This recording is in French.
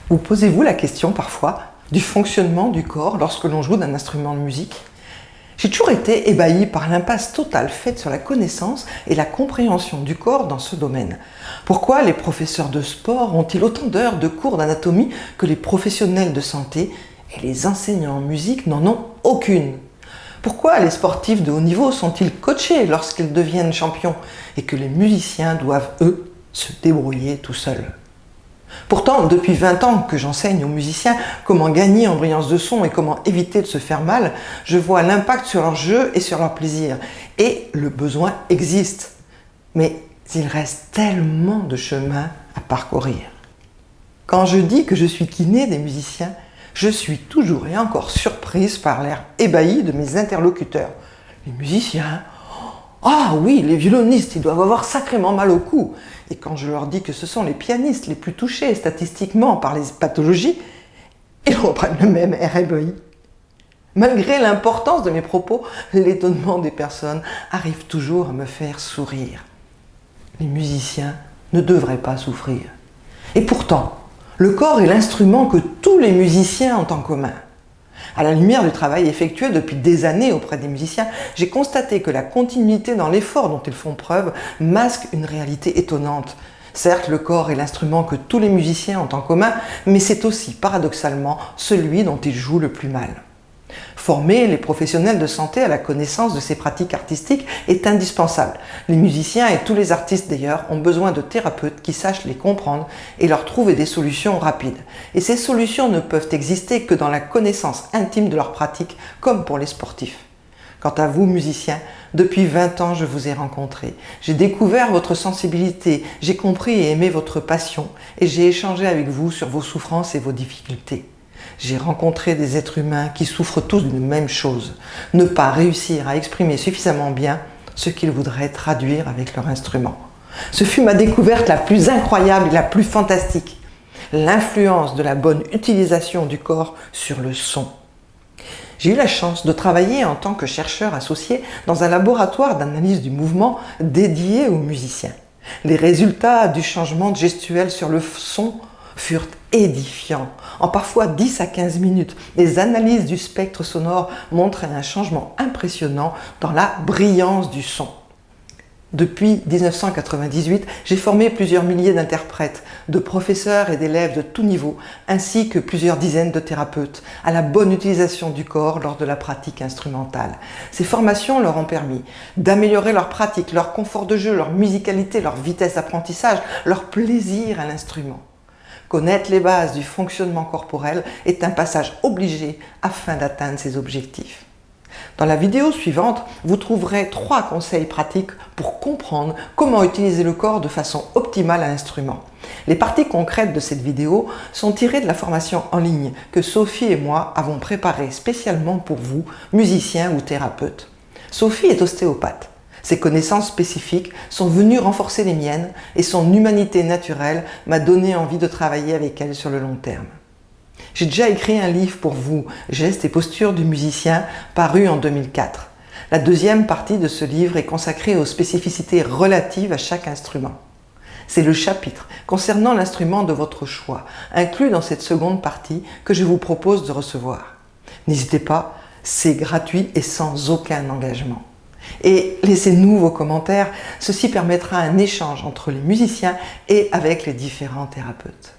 Vous posez-vous la question parfois du fonctionnement du corps lorsque l'on joue d'un instrument de musique? J'ai toujours été ébahi par l'impasse totale faite sur la connaissance et la compréhension du corps dans ce domaine. Pourquoi les professeurs de sport ont-ils autant d'heures de cours d'anatomie que les professionnels de santé et les enseignants en musique n'en ont aucune? Pourquoi les sportifs de haut niveau sont-ils coachés lorsqu'ils deviennent champions et que les musiciens doivent, eux, se débrouiller tout seuls? Pourtant, depuis 20 ans que j'enseigne aux musiciens comment gagner en brillance de son et comment éviter de se faire mal, je vois l'impact sur leur jeu et sur leur plaisir. Et le besoin existe. Mais il reste tellement de chemin à parcourir. Quand je dis que je suis kiné des musiciens, je suis toujours et encore surprise par l'air ébahi de mes interlocuteurs. Les musiciens, ah oui, les violonistes, ils doivent avoir sacrément mal au cou. Et quand je leur dis que ce sont les pianistes les plus touchés statistiquement par les pathologies, ils reprennent le même air ébahi. Malgré l'importance de mes propos, l'étonnement des personnes arrive toujours à me faire sourire. Les musiciens ne devraient pas souffrir. Et pourtant, le corps est l'instrument que tous les musiciens ont en commun. À la lumière du travail effectué depuis des années auprès des musiciens, j'ai constaté que la continuité dans l'effort dont ils font preuve masque une réalité étonnante. Certes, le corps est l'instrument que tous les musiciens ont en commun, mais c'est aussi, paradoxalement, celui dont ils jouent le plus mal. Former les professionnels de santé à la connaissance de ces pratiques artistiques est indispensable. Les musiciens et tous les artistes d'ailleurs ont besoin de thérapeutes qui sachent les comprendre et leur trouver des solutions rapides. Et ces solutions ne peuvent exister que dans la connaissance intime de leur pratique, comme pour les sportifs. Quant à vous, musiciens, depuis 20 ans, je vous ai rencontré. J'ai découvert votre sensibilité, j'ai compris et aimé votre passion et j'ai échangé avec vous sur vos souffrances et vos difficultés. J'ai rencontré des êtres humains qui souffrent tous d'une même chose, ne pas réussir à exprimer suffisamment bien ce qu'ils voudraient traduire avec leur instrument. Ce fut ma découverte la plus incroyable et la plus fantastique, l'influence de la bonne utilisation du corps sur le son. J'ai eu la chance de travailler en tant que chercheur associé dans un laboratoire d'analyse du mouvement dédié aux musiciens. Les résultats du changement gestuel sur le son furent édifiants. En parfois 10 à 15 minutes, les analyses du spectre sonore montraient un changement impressionnant dans la brillance du son. Depuis 1998, j'ai formé plusieurs milliers d'interprètes, de professeurs et d'élèves de tout niveau, ainsi que plusieurs dizaines de thérapeutes, à la bonne utilisation du corps lors de la pratique instrumentale. Ces formations leur ont permis d'améliorer leur pratique, leur confort de jeu, leur musicalité, leur vitesse d'apprentissage, leur plaisir à l'instrument. Connaître les bases du fonctionnement corporel est un passage obligé afin d'atteindre ces objectifs. Dans la vidéo suivante, vous trouverez 3 conseils pratiques pour comprendre comment utiliser le corps de façon optimale à l'instrument. Les parties concrètes de cette vidéo sont tirées de la formation en ligne que Sophie et moi avons préparée spécialement pour vous, musiciens ou thérapeutes. Sophie est ostéopathe. Ses connaissances spécifiques sont venues renforcer les miennes et son humanité naturelle m'a donné envie de travailler avec elle sur le long terme. J'ai déjà écrit un livre pour vous, Gestes et postures du musicien, paru en 2004. La deuxième partie de ce livre est consacrée aux spécificités relatives à chaque instrument. C'est le chapitre concernant l'instrument de votre choix, inclus dans cette seconde partie que je vous propose de recevoir. N'hésitez pas, c'est gratuit et sans aucun engagement. Et laissez-nous vos commentaires, ceci permettra un échange entre les musiciens et avec les différents thérapeutes.